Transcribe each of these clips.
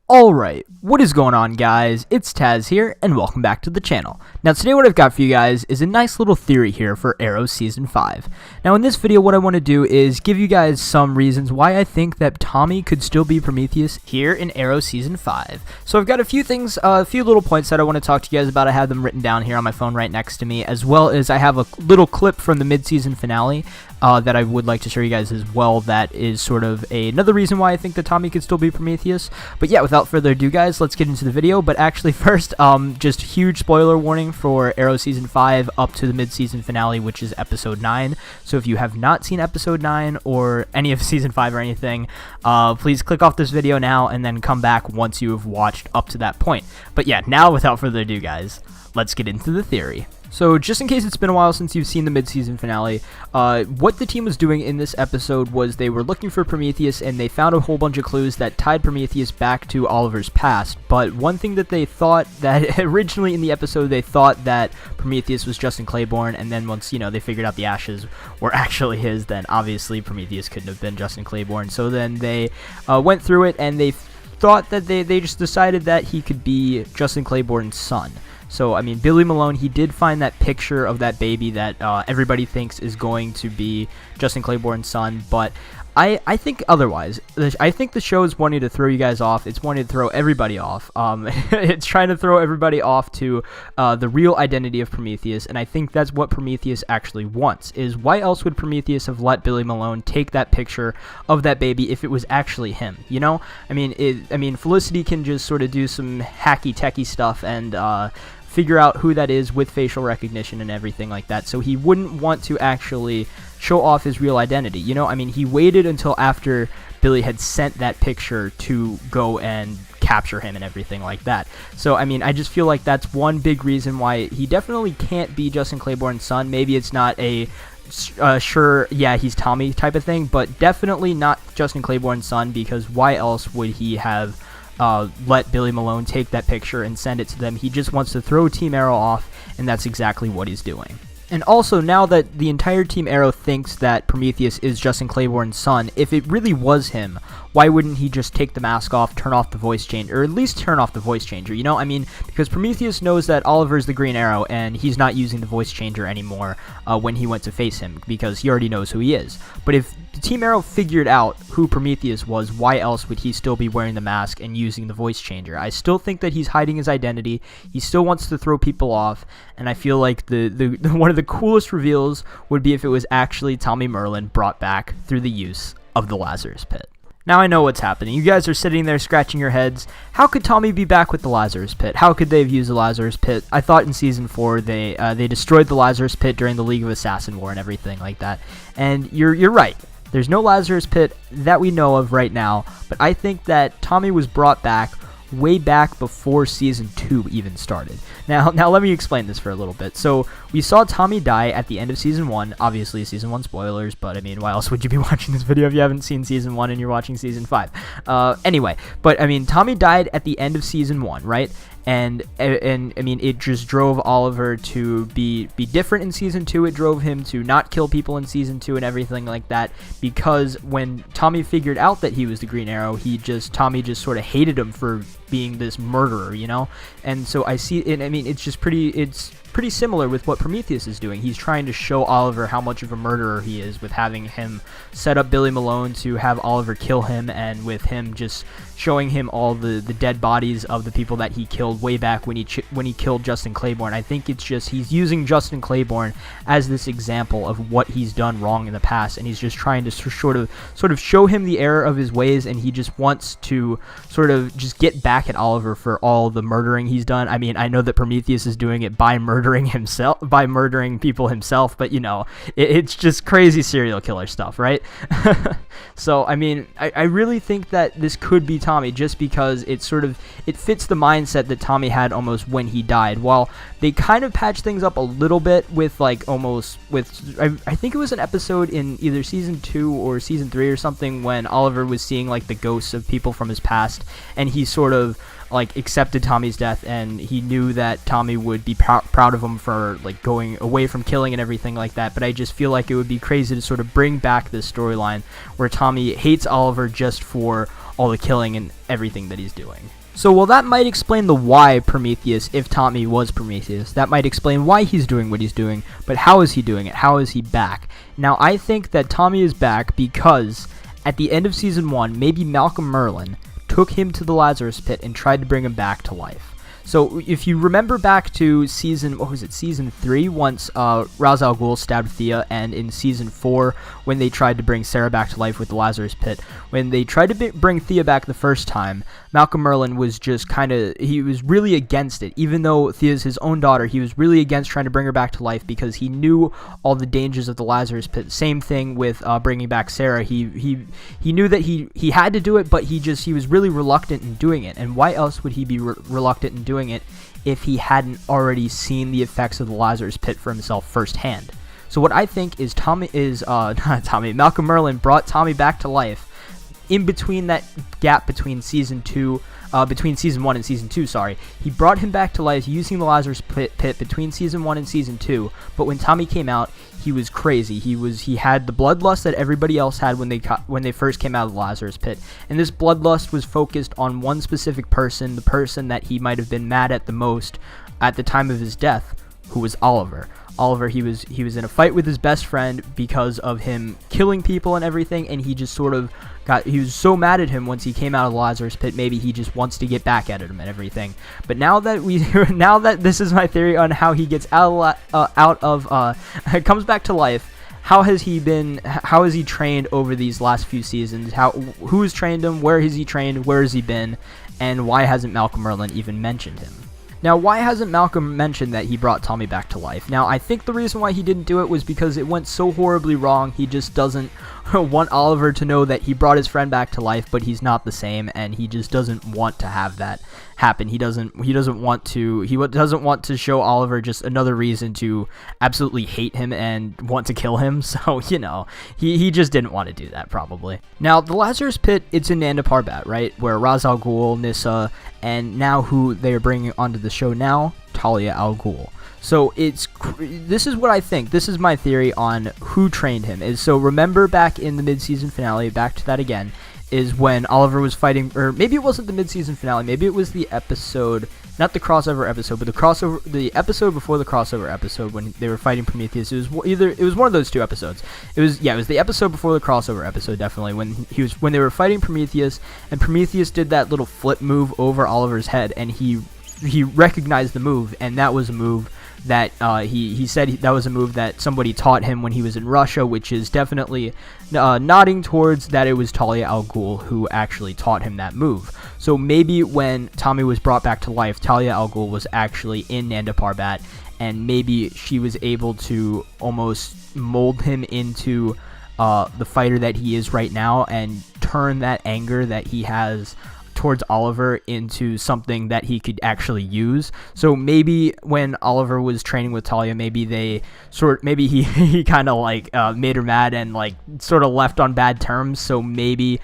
Alright, what is going on, guys? It's Tazz here, and welcome back to the channel. Now today what I've got for you guys is a nice little theory here for Arrow Season 5. Now in this video what I want to do is give you guys some reasons why I think that Tommy could still be Prometheus here in Arrow Season 5. So I've got a few things, a few little points that I want to talk to you guys about. I have them written down here on my phone right next to me, as well as I have a little clip from the mid-season finale that I would like to show you guys as well. That is sort of another reason why I think that Tommy could still be Prometheus. But yeah, without further ado, guys, let's get into the video. But actually first, just huge spoiler warning for Arrow Season 5 up to the mid-season finale, which is Episode 9. So if you have not seen Episode 9 or any of Season 5 or anything, please click off this video now and then come back once you have watched up to that point. But yeah, now without further ado, guys, let's get into the theory. So just in case it's been a while since you've seen the mid-season finale, what the team was doing in this episode was they were looking for Prometheus, and they found a whole bunch of clues that tied Prometheus back to Oliver's past. But one thing that they thought, that originally in the episode they thought that Prometheus was Justin Claiborne, and then once, you know, they figured out the ashes were actually his, then obviously Prometheus couldn't have been Justin Claiborne. So then they went through it, and they thought that they just decided that he could be Justin Claiborne's son. So, I mean, Billy Malone, he did find that picture of that baby that everybody thinks is going to be Justin Claiborne's son, but I think otherwise. I think the show is wanting to throw you guys off. It's wanting to throw everybody off. It's trying to throw everybody off to the real identity of Prometheus, and I think that's what Prometheus actually wants, is why else would Prometheus have let Billy Malone take that picture of that baby if it was actually him, you know? I mean, Felicity can just sort of do some hacky-techy stuff and figure out who that is with facial recognition and everything like that, so he wouldn't want to actually show off his real identity, you know? I mean, he waited until after Billy had sent that picture to go and capture him and everything like that. So, I mean, I just feel like that's one big reason why he definitely can't be Justin Claiborne's son. Maybe it's not a sure, yeah, he's Tommy type of thing, but definitely not Justin Claiborne's son, because why else would he have let Billy Malone take that picture and send it to them? He just wants to throw Team Arrow off, and that's exactly what he's doing. And also, now that the entire Team Arrow thinks that Prometheus is Justin Claiborne's son, if it really was him, why wouldn't he just take the mask off, turn off the voice changer, or at least turn off the voice changer, you know? I mean, because Prometheus knows that Oliver's the Green Arrow, and he's not using the voice changer anymore when he went to face him, because he already knows who he is. But if Team Arrow figured out who Prometheus was, why else would he still be wearing the mask and using the voice changer? I still think that he's hiding his identity. He still wants to throw people off, and I feel like the one of the coolest reveals would be if it was actually Tommy Merlyn brought back through the use of the Lazarus Pit. Now I know what's happening. You guys are sitting there scratching your heads. How could Tommy be back with the Lazarus Pit? How could they have used the Lazarus Pit? I thought in Season 4 they destroyed the Lazarus Pit during the League of Assassin War and everything like that. And you're right. There's no Lazarus Pit that we know of right now, but I think that Tommy was brought back way back before Season 2 even started. Now let me explain this for a little bit. So we saw Tommy die at the end of Season 1. Obviously, Season 1 spoilers, but I mean, why else would you be watching this video if you haven't seen Season 1 and you're watching Season 5? Anyway, but I mean, Tommy died at the end of Season 1, right? And I mean, it just drove Oliver to be different in Season 2. It drove him to not kill people in Season 2 and everything like that, because when Tommy figured out that he was the Green Arrow, Tommy just sort of hated him for being this murderer, you know? And so I see it. I mean, it's pretty similar with what Prometheus is doing. He's trying to show Oliver how much of a murderer he is, with having him set up Billy Malone to have Oliver kill him, and with him just showing him all the dead bodies of the people that he killed way back when he killed Justin Claiborne. I think it's just he's using Justin Claiborne as this example of what he's done wrong in the past, and he's just trying to sort of show him the error of his ways, and he just wants to sort of just get back at Oliver for all the murdering he's done. I mean, I know that Prometheus is doing it by murdering people himself, but you know, it's just crazy serial killer stuff, right? So I mean, I really think that this could be Tommy, just because it fits the mindset that Tommy had almost when he died. While they kind of patched things up a little bit with I think it was an episode in either Season 2 or Season 3 or something, when Oliver was seeing like the ghosts of people from his past, and he sort of like accepted Tommy's death, and he knew that Tommy would be proud of him for like going away from killing and everything like that. But I just feel like it would be crazy to sort of bring back this storyline where Tommy hates Oliver just for all the killing and everything that he's doing. So while that might explain the why Prometheus, if Tommy was Prometheus, that might explain why he's doing what he's doing, but how is he doing it? How is he back? Now, I think that Tommy is back because at the end of Season 1, maybe Malcolm Merlyn took him to the Lazarus Pit and tried to bring him back to life. So if you remember back to Season 3, once Ra's al Ghul stabbed Thea, and in Season 4, when they tried to bring Sarah back to life with the Lazarus Pit, when they tried to bring Thea back the first time, Malcolm Merlyn was just he was really against it. Even though Thea's his own daughter, he was really against trying to bring her back to life because he knew all the dangers of the Lazarus Pit. Same thing with bringing back Sarah. He knew that he had to do it, but he was really reluctant in doing it. And why else would he be reluctant in doing it if he hadn't already seen the effects of the Lazarus Pit for himself firsthand? So what I think is Malcolm Merlyn brought Tommy back to life in between that gap between Season 1 and Season 2, sorry. He brought him back to life using the Lazarus Pit between Season 1 and Season 2, but when Tommy came out, he was crazy. He had the bloodlust that everybody else had when they first came out of the Lazarus Pit, and this bloodlust was focused on one specific person, the person that he might have been mad at the most at the time of his death, who was Oliver. Oliver, he was in a fight with his best friend because of him killing people and everything, and he just sort of he was so mad at him once he came out of the Lazarus Pit, maybe he just wants to get back at him and everything. But now that this is my theory on how he gets comes back to life, how has he trained over these last few seasons? Who has trained him? Where has he trained? Where has he been? And why hasn't Malcolm Merlyn even mentioned him? Now, why hasn't Malcolm mentioned that he brought Tommy back to life? Now, I think the reason why he didn't do it was because it went so horribly wrong. He just doesn't want Oliver to know that he brought his friend back to life, but he's not the same, and he just doesn't want to have that happen. He doesn't want to show Oliver just another reason to absolutely hate him and want to kill him. So, he just didn't want to do that, probably. Now, the Lazarus Pit, it's in Nanda Parbat, right? Where Ra's al Ghul, Nyssa, and now who they are bringing onto the show now, Talia al Ghul. So this is what I think. This is my theory on who trained him. So remember back in the mid-season finale, back to that again, is when Oliver was fighting, or maybe it wasn't the mid-season finale, maybe it was the episode, not the crossover episode, but the episode before the crossover episode when they were fighting Prometheus. It was one of those two episodes. It was the episode before the crossover episode, definitely, when they were fighting Prometheus, and Prometheus did that little flip move over Oliver's head, and he recognized the move, and that was a move that he said that was a move that somebody taught him when he was in Russia, which is definitely nodding towards that it was Talia al Ghul who actually taught him that move. So maybe when Tommy was brought back to life, Talia al Ghul was actually in Nanda Parbat, and maybe she was able to almost mold him into the fighter that he is right now, and turn that anger that he has towards Oliver into something that he could actually use. So maybe when Oliver was training with Talia, maybe he kind of made her mad and sort of left on bad terms. So maybe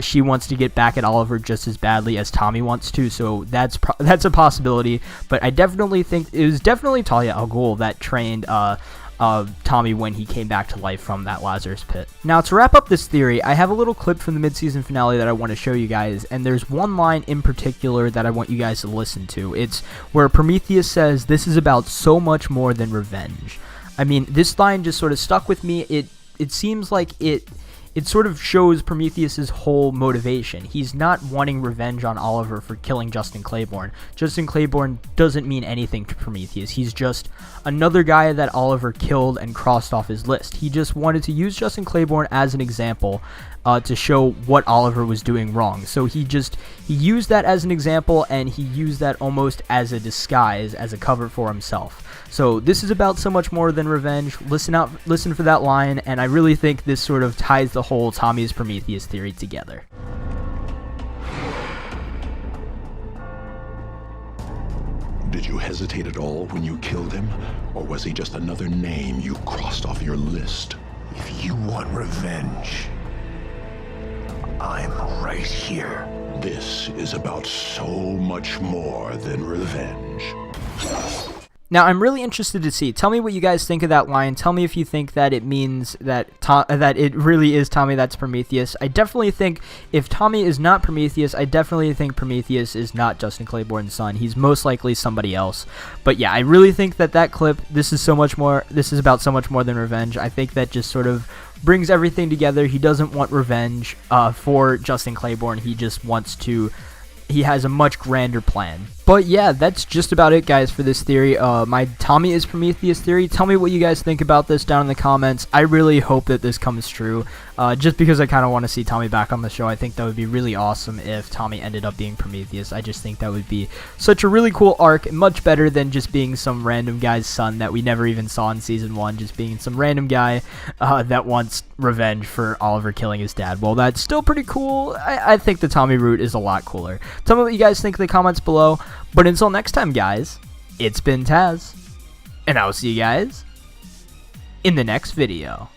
she wants to get back at Oliver just as badly as Tommy wants to. So that's a possibility. But I definitely think it was definitely Talia al Ghul that trained Tommy when he came back to life from that Lazarus Pit. Now, to wrap up this theory, I have a little clip from the mid-season finale that I want to show you guys, and there's one line in particular that I want you guys to listen to. It's where Prometheus says, "This is about so much more than revenge." I mean, this line just sort of stuck with me. It seems like it sort of shows Prometheus's whole motivation. He's not wanting revenge on Oliver for killing Justin Claiborne. Justin Claiborne doesn't mean anything to Prometheus. He's just another guy that Oliver killed and crossed off his list. He just wanted to use Justin Claiborne as an example to show what Oliver was doing wrong. So he used that as an example, and he used that almost as a disguise, as a cover for himself. So this is about so much more than revenge. Listen for that line, and I really think this sort of ties the whole Tommy's Prometheus theory together. Did you hesitate at all when you killed him? Or was he just another name you crossed off your list? If you want revenge, I'm right here. This is about so much more than revenge. Now, I'm really interested to see. Tell me what you guys think of that line. Tell me if you think that it means that that it really is Tommy that's Prometheus. I definitely think if Tommy is not Prometheus, I definitely think Prometheus is not Justin Claiborne's son. He's most likely somebody else. But yeah, I really think that that clip, this is about so much more than revenge. I think that just sort of brings everything together. He doesn't want revenge for Justin Claiborne. He just wants to... He has a much grander plan. But yeah, that's just about it, guys, for this theory. My Tommy is Prometheus theory. Tell me what you guys think about this down in the comments. I really hope that this comes true, just because I kind of want to see Tommy back on the show. I think that would be really awesome if Tommy ended up being Prometheus. I just think that would be such a really cool arc, much better than just being some random guy's son that we never even saw in Season 1, just being some random guy that wants revenge for Oliver killing his dad. Well, that's still pretty cool. I think the Tommy route is a lot cooler. Tell me what you guys think in the comments below. But until next time, guys, it's been Tazz, and I'll see you guys in the next video.